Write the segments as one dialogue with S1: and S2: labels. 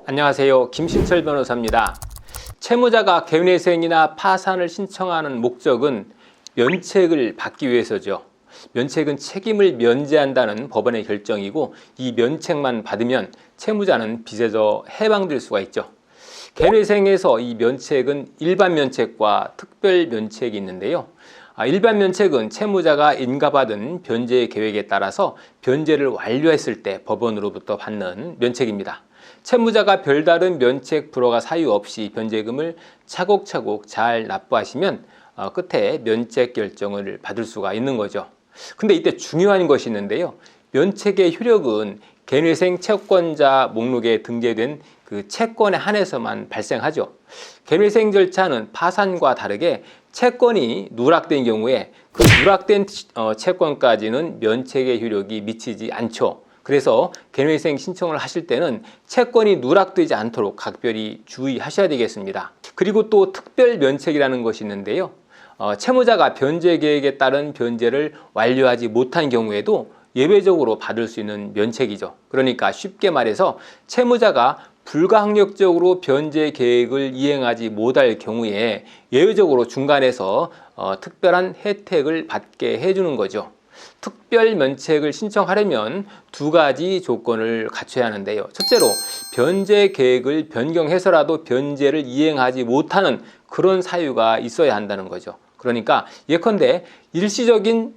S1: 안녕하세요. 김신철 변호사입니다. 채무자가 개인회생이나 파산을 신청하는 목적은 면책을 받기 위해서죠. 면책은 책임을 면제한다는 법원의 결정이고, 이 면책만 받으면 채무자는 빚에서 해방될 수가 있죠. 개인회생에서 이 면책은 일반 면책과 특별 면책이 있는데요. 일반 면책은 채무자가 인가받은 변제 계획에 따라서 변제를 완료했을 때 법원으로부터 받는 면책입니다. 채무자가 별다른 면책 불허가 사유 없이 변제금을 차곡차곡 잘 납부하시면 끝에 면책 결정을 받을 수가 있는 거죠. 근데 이때 중요한 것이 있는데요. 면책의 효력은 개인회생 채권자 목록에 등재된 그 채권에 한해서만 발생하죠. 개인회생 절차는 파산과 다르게 채권이 누락된 경우에 그 누락된 채권까지는 면책의 효력이 미치지 않죠. 그래서 개인회생 신청을 하실 때는 채권이 누락되지 않도록 각별히 주의하셔야 되겠습니다. 그리고 또 특별 면책이라는 것이 있는데요. 채무자가 변제 계획에 따른 변제를 완료하지 못한 경우에도 예외적으로 받을 수 있는 면책이죠. 그러니까 쉽게 말해서 채무자가 불가항력적으로 변제 계획을 이행하지 못할 경우에 예외적으로 중간에서 특별한 혜택을 받게 해주는 거죠. 특별 면책을 신청하려면 두 가지 조건을 갖춰야 하는데요. 첫째로 변제 계획을 변경해서라도 변제를 이행하지 못하는 그런 사유가 있어야 한다는 거죠. 그러니까 예컨대 일시적인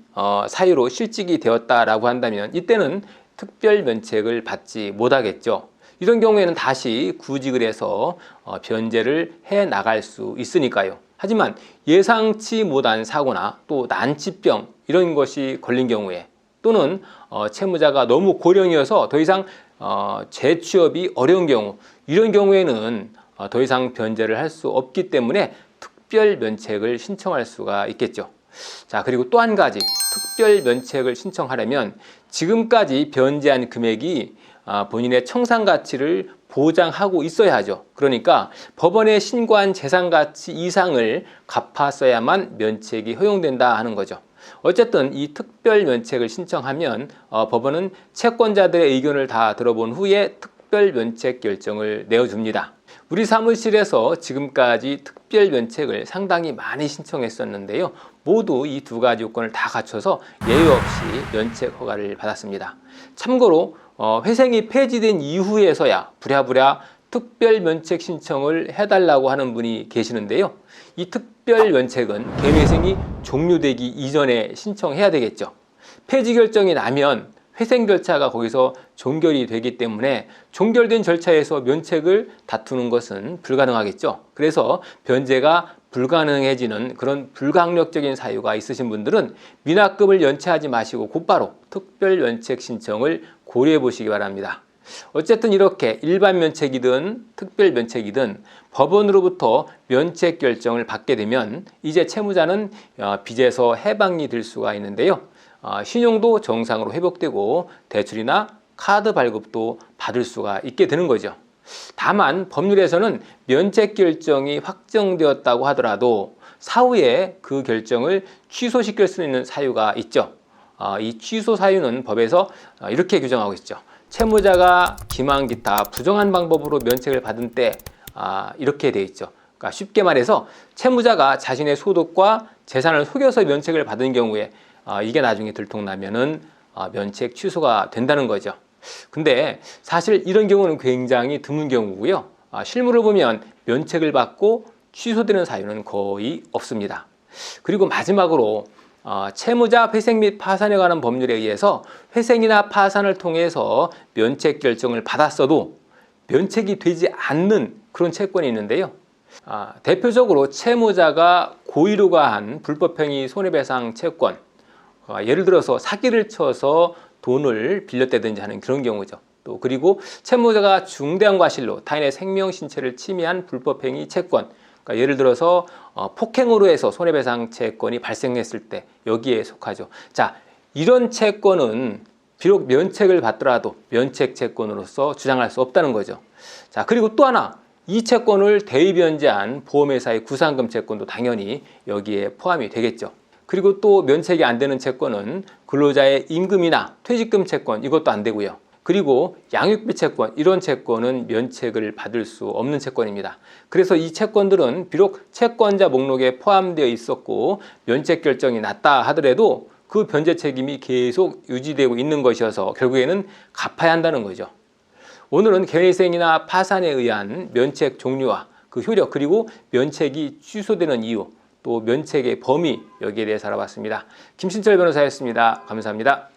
S1: 사유로 실직이 되었다라고 한다면 이때는 특별 면책을 받지 못하겠죠. 이런 경우에는 다시 구직을 해서 변제를 해 나갈 수 있으니까요. 하지만 예상치 못한 사고나 또 난치병 이런 것이 걸린 경우에 또는 채무자가 너무 고령이어서 더 이상 재취업이 어려운 경우, 이런 경우에는 더 이상 변제를 할 수 없기 때문에 특별 면책을 신청할 수가 있겠죠. 자, 그리고 또 한 가지, 특별 면책을 신청하려면 지금까지 변제한 금액이 본인의 청산 가치를 보장하고 있어야 하죠. 그러니까 법원에 신고한 재산 가치 이상을 갚았어야만 면책이 허용된다 하는 거죠. 어쨌든 이 특별 면책을 신청하면 법원은 채권자들의 의견을 다 들어본 후에 특별 면책 결정을 내어줍니다. 우리 사무실에서 지금까지 특별 면책을 상당히 많이 신청했었는데요. 모두 이 두 가지 요건을 다 갖춰서 예외 없이 면책 허가를 받았습니다. 참고로 회생이 폐지된 이후에서야 부랴부랴 특별 면책 신청을 해달라고 하는 분이 계시는데요. 이 특별 면책은 개인회생이 종료되기 이전에 신청해야 되겠죠. 폐지 결정이 나면 회생 절차가 거기서 종결이 되기 때문에 종결된 절차에서 면책을 다투는 것은 불가능하겠죠. 그래서 변제가 불가능해지는 그런 불가항력적인 사유가 있으신 분들은 미납금을 연체하지 마시고 곧바로 특별 면책 신청을 고려해 보시기 바랍니다. 어쨌든 이렇게 일반 면책이든 특별 면책이든 법원으로부터 면책 결정을 받게 되면 이제 채무자는 빚에서 해방이 될 수가 있는데요. 신용도 정상으로 회복되고 대출이나 카드 발급도 받을 수가 있게 되는 거죠. 다만 법률에서는 면책 결정이 확정되었다고 하더라도 사후에 그 결정을 취소시킬 수 있는 사유가 있죠. 이 취소 사유는 법에서 이렇게 규정하고 있죠. 채무자가 기망 기타 부정한 방법으로 면책을 받은 때 이렇게 돼 있죠. 그러니까 쉽게 말해서 채무자가 자신의 소득과 재산을 속여서 면책을 받은 경우에 이게 나중에 들통나면은 면책 취소가 된다는 거죠. 근데 사실 이런 경우는 굉장히 드문 경우고요. 실무를 보면 면책을 받고 취소되는 사유는 거의 없습니다. 그리고 마지막으로 채무자 회생 및 파산에 관한 법률에 의해서 회생이나 파산을 통해서 면책 결정을 받았어도 면책이 되지 않는 그런 채권이 있는데요. 대표적으로 채무자가 고의로 가한 불법행위 손해배상 채권, 예를 들어서 사기를 쳐서 돈을 빌렸다든지 하는 그런 경우죠. 또 그리고 채무자가 중대한 과실로 타인의 생명 신체를 침해한 불법행위 채권, 그러니까 예를 들어서 폭행으로 해서 손해배상 채권이 발생했을 때 여기에 속하죠. 자, 이런 채권은 비록 면책을 받더라도 면책 채권으로서 주장할 수 없다는 거죠. 자, 그리고 또 하나, 이 채권을 대위변제한 보험회사의 구상금 채권도 당연히 여기에 포함이 되겠죠. 그리고 또 면책이 안 되는 채권은 근로자의 임금이나 퇴직금 채권, 이것도 안 되고요. 그리고 양육비 채권, 이런 채권은 면책을 받을 수 없는 채권입니다. 그래서 이 채권들은 비록 채권자 목록에 포함되어 있었고 면책 결정이 났다 하더라도 그 변제 책임이 계속 유지되고 있는 것이어서 결국에는 갚아야 한다는 거죠. 오늘은 개연희생이나 파산에 의한 면책 종류와 그 효력, 그리고 면책이 취소되는 이유, 또 면책의 범위, 여기에 대해서 알아봤습니다. 김신철 변호사였습니다. 감사합니다.